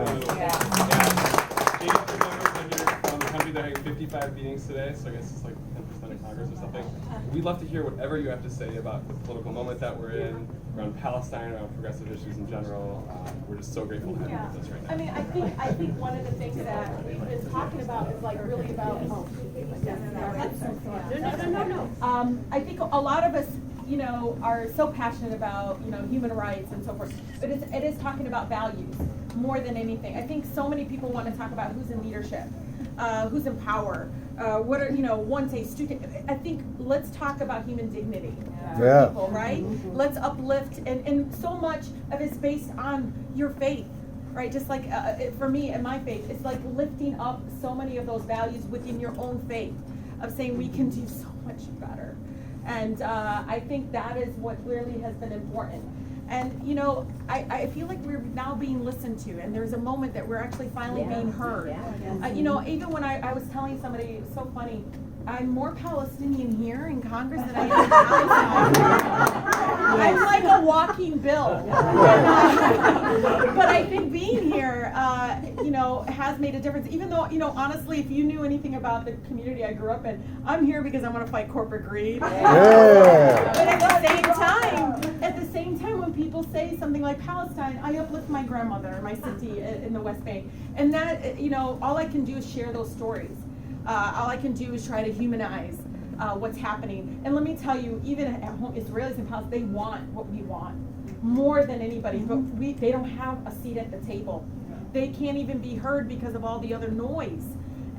83 members are here from the country. They're having 55 meetings today, so I guess it's like 10% of Congress or something. We'd love to hear whatever you have to say about the political moment that we're in, around Palestine, around progressive issues in general. We're just so grateful to have you with us right now. I mean, I think one of the things that we've been talking about is like really about. I think a lot of us, are so passionate about, human rights and so forth. But it is talking about values more than anything. I think so many people want to talk about who's in leadership, who's in power, what are, one say student. I think let's talk about human dignity for people, right? Let's uplift, and so much of it's based on your faith. Right, just like for me and my faith, it's like lifting up so many of those values within your own faith, of saying we can do so much better. And I think that is what really has been important. And I feel like we're now being listened to, and there's a moment that we're actually finally being heard. Even when I was telling somebody, it's so funny, I'm more Palestinian here in Congress than I am in Palestine. I'm like a walking bill. But I think being here, has made a difference. Even though, honestly, if you knew anything about the community I grew up in, I'm here because I want to fight corporate greed. But at the same time, when people say something like Palestine, I uplift my grandmother, my city in the West Bank. And that, all I can do is share those stories. All I can do is try to humanize what's happening. And let me tell you, even at home, Israelis and Palestinians, they want what we want more than anybody. But they don't have a seat at the table. They can't even be heard because of all the other noise.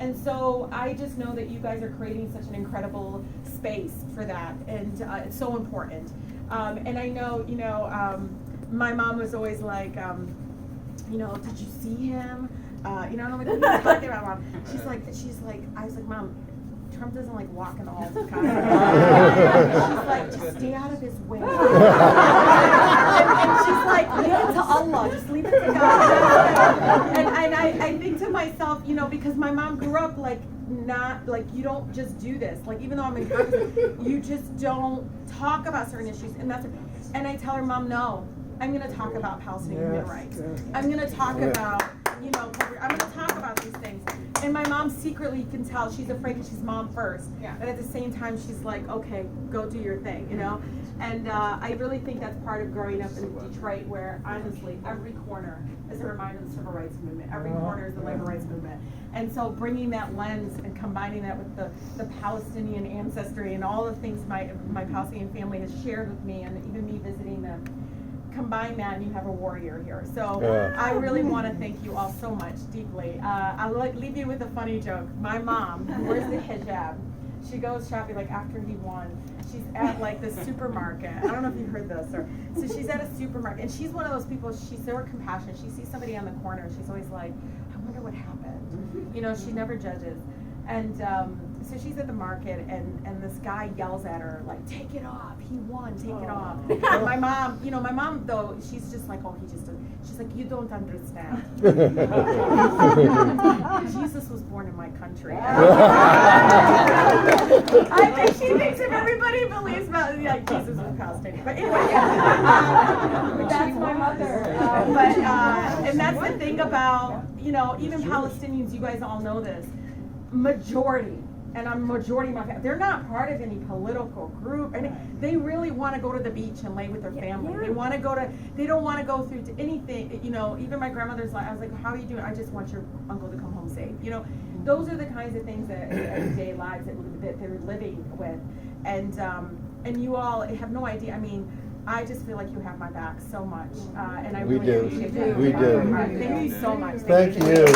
And so I just know that you guys are creating such an incredible space for that. And it's so important. And I know, my mom was always like, did you see him? I'm like, what are you talking about, Mom? She's like, I was like, Mom, Trump doesn't like walk in the halls of Congress. She's like, just stay out of his way. and she's like, leave it to Allah, just leave it to God. And I think to myself, because my mom grew up not like, you don't just do this. Like, even though I'm in Congress, you just don't talk about certain issues. And I tell her, Mom, no, I'm going to talk about Palestinian human rights. I'm going to talk about, I'm going to talk about these things. And my mom secretly can tell she's afraid because she's mom first. But at the same time, she's like, okay, go do your thing, And I really think that's part of growing up in Detroit, where honestly, every corner is a reminder of the civil rights movement. Every corner is the labor rights movement. And so bringing that lens and combining that with the Palestinian ancestry and all the things my Palestinian family has shared with me, and even me visiting them, combine that and you have a warrior here. So I really want to thank you all so much, deeply. I'll leave you with a funny joke. My mom, who wears the hijab, she goes shopping after he won. She's at the supermarket. I don't know if you've heard this. So she's at a supermarket, and she's one of those people, she's so compassionate. She sees somebody on the corner, she's always like, I wonder what happened. She never judges. And so she's at the market, and this guy yells at her, like, take it off, he won, take it off. And my mom, though, she's just like, oh, he just does. She's like, you don't understand. Jesus was born in my country. I think she thinks if everybody believes about Jesus was Palestinian. But anyway, that's my mother. And that's the thing about, even Palestinians, you guys all know this, majority, and I'm majority of my family, they're not part of any political group, and they really want to go to the beach and lay with their family. They want to they don't want to go through to anything, even my grandmother's like, I was like, how are you doing? I just want your uncle to come home safe. Those are the kinds of things that everyday lives that they're living with. And you all have no idea. I mean, I just feel like you have my back so much, and I really appreciate that. We do. Thank you so much. Thank you.